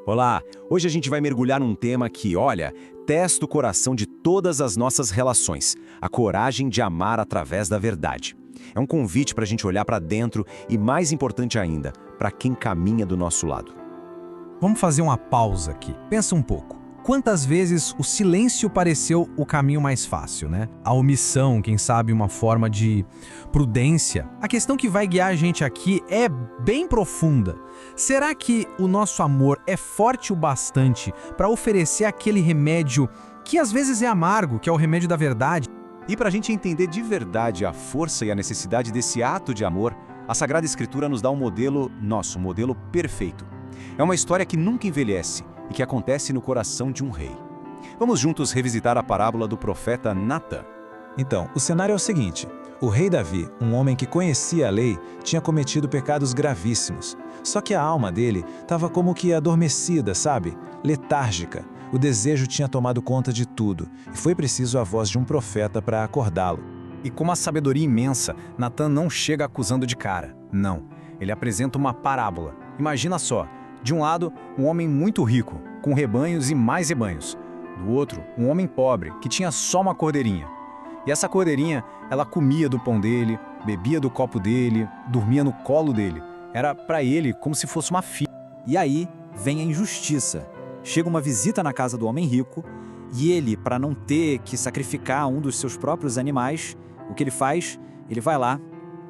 Olá! Hoje a gente vai mergulhar num tema que, olha, testa o coração de todas as nossas relações, a coragem de amar através da verdade. É um convite para a gente olhar para dentro e, mais importante ainda, para quem caminha do nosso lado. Vamos fazer uma pausa aqui. Pensa um pouco. Quantas vezes o silêncio pareceu o caminho mais fácil, né? A omissão, quem sabe, uma forma de prudência. A questão que vai guiar a gente aqui é bem profunda. Será que o nosso amor é forte o bastante para oferecer aquele remédio que às vezes é amargo, que é o remédio da verdade? E para a gente entender de verdade a força e a necessidade desse ato de amor, a Sagrada Escritura nos dá um modelo, nosso modelo perfeito. É uma história que nunca envelhece e que acontece no coração de um rei. Vamos juntos revisitar a parábola do profeta Natã. Então, o cenário é o seguinte: o rei Davi, um homem que conhecia a lei, tinha cometido pecados gravíssimos. Só que a alma dele estava como que adormecida, sabe? Letárgica. O desejo tinha tomado conta de tudo e foi preciso a voz de um profeta para acordá-lo. E com uma sabedoria imensa, Natã não chega acusando de cara. Não. Ele apresenta uma parábola. Imagina só. De um lado, um homem muito rico, com rebanhos e mais rebanhos. Do outro, um homem pobre, que tinha só uma cordeirinha. E essa cordeirinha, ela comia do pão dele, bebia do copo dele, dormia no colo dele. Era para ele como se fosse uma filha. E aí vem a injustiça. Chega uma visita na casa do homem rico e ele, para não ter que sacrificar um dos seus próprios animais, o que ele faz? Ele vai lá,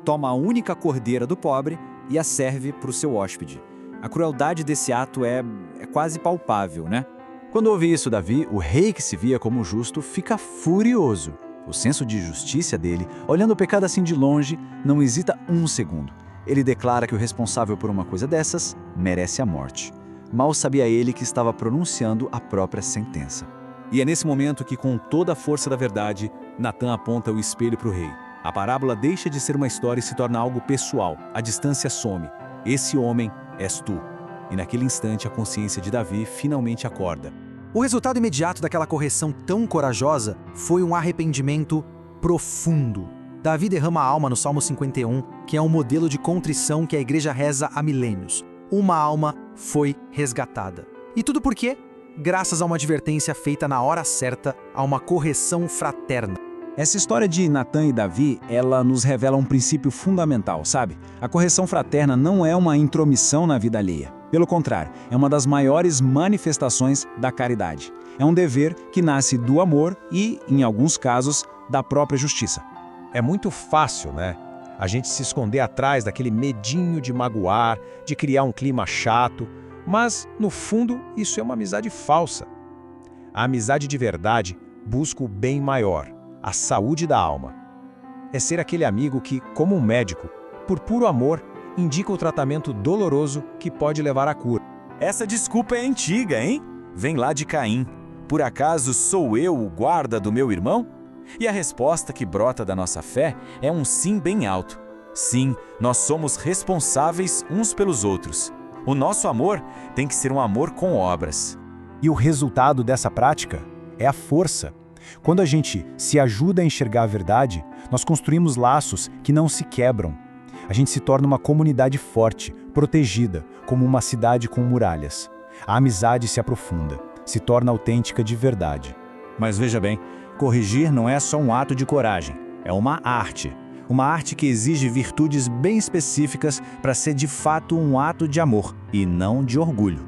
toma a única cordeira do pobre e a serve para o seu hóspede. A crueldade desse ato é quase palpável, né? Quando ouve isso, Davi, o rei que se via como justo, fica furioso. O senso de justiça dele, olhando o pecado assim de longe, não hesita um segundo. Ele declara que o responsável por uma coisa dessas merece a morte. Mal sabia ele que estava pronunciando a própria sentença. E é nesse momento que, com toda a força da verdade, Natã aponta o espelho para o rei. A parábola deixa de ser uma história e se torna algo pessoal. A distância some. Esse homem és tu. E naquele instante a consciência de Davi finalmente acorda. O resultado imediato daquela correção tão corajosa foi um arrependimento profundo. Davi derrama a alma no Salmo 51, que é um modelo de contrição que a igreja reza há milênios. Uma alma foi resgatada. E tudo por quê? Graças a uma advertência feita na hora certa, a uma correção fraterna. Essa história de Natã e Davi, ela nos revela um princípio fundamental, sabe? A correção fraterna não é uma intromissão na vida alheia. Pelo contrário, é uma das maiores manifestações da caridade. É um dever que nasce do amor e, em alguns casos, da própria justiça. É muito fácil, né? A gente se esconder atrás daquele medinho de magoar, de criar um clima chato, mas, no fundo, isso é uma amizade falsa. A amizade de verdade busca o bem maior, a saúde da alma. É ser aquele amigo que, como um médico, por puro amor, indica o tratamento doloroso que pode levar à cura. Essa desculpa é antiga, hein? Vem lá de Caim. Por acaso sou eu o guarda do meu irmão? E a resposta que brota da nossa fé é um sim bem alto. Sim, nós somos responsáveis uns pelos outros. O nosso amor tem que ser um amor com obras. E o resultado dessa prática é a força. Quando a gente se ajuda a enxergar a verdade, nós construímos laços que não se quebram. A gente se torna uma comunidade forte, protegida, como uma cidade com muralhas. A amizade se aprofunda, se torna autêntica de verdade. Mas veja bem, corrigir não é só um ato de coragem, é uma arte. Uma arte que exige virtudes bem específicas para ser de fato um ato de amor e não de orgulho.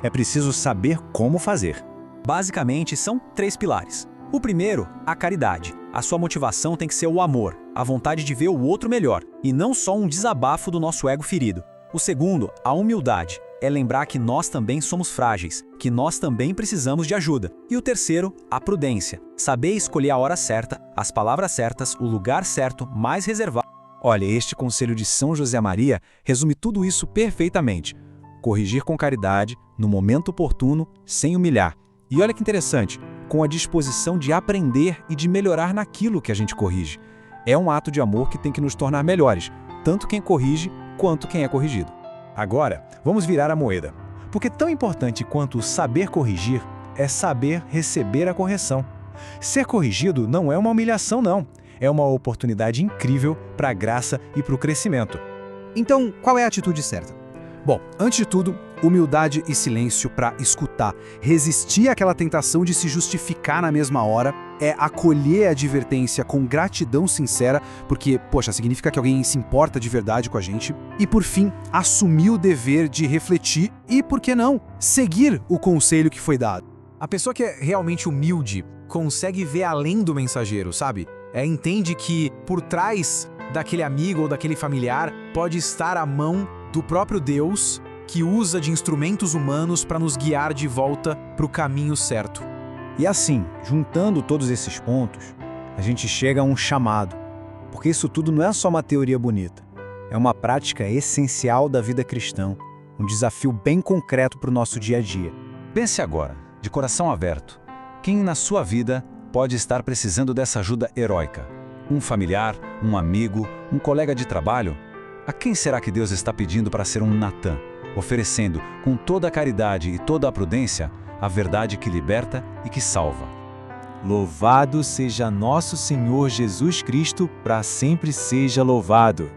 É preciso saber como fazer. Basicamente, são 3 pilares. O primeiro, a caridade. A sua motivação tem que ser o amor, a vontade de ver o outro melhor, e não só um desabafo do nosso ego ferido. O segundo, a humildade. É lembrar que nós também somos frágeis, que nós também precisamos de ajuda. E o terceiro, a prudência. Saber escolher a hora certa, as palavras certas, o lugar certo, mais reservado. Olha, este conselho de São José Maria resume tudo isso perfeitamente. Corrigir com caridade, no momento oportuno, sem humilhar. E olha que interessante, com a disposição de aprender e de melhorar naquilo que a gente corrige. É um ato de amor que tem que nos tornar melhores, tanto quem corrige quanto quem é corrigido. Agora, vamos virar a moeda. Porque tão importante quanto saber corrigir é saber receber a correção. Ser corrigido não é uma humilhação, não. É uma oportunidade incrível para a graça e para o crescimento. Então, qual é a atitude certa? Bom, antes de tudo, Humildade e silêncio para escutar. Resistir àquela tentação de se justificar na mesma hora. É acolher a advertência com gratidão sincera, porque, poxa, significa que alguém se importa de verdade com a gente. E, por fim, assumir o dever de refletir e, por que não, seguir o conselho que foi dado. A pessoa que é realmente humilde consegue ver além do mensageiro, sabe? Entende que por trás daquele amigo ou daquele familiar pode estar a mão do próprio Deus que usa de instrumentos humanos para nos guiar de volta para o caminho certo. E assim, juntando todos esses pontos, a gente chega a um chamado. Porque isso tudo não é só uma teoria bonita. É uma prática essencial da vida cristã. Um desafio bem concreto para o nosso dia a dia. Pense agora, de coração aberto, quem na sua vida pode estar precisando dessa ajuda heróica? Um familiar, um amigo, um colega de trabalho? A quem será que Deus está pedindo para ser um Natã, oferecendo com toda a caridade e toda a prudência a verdade que liberta e que salva? Louvado seja nosso Senhor Jesus Cristo, para sempre seja louvado.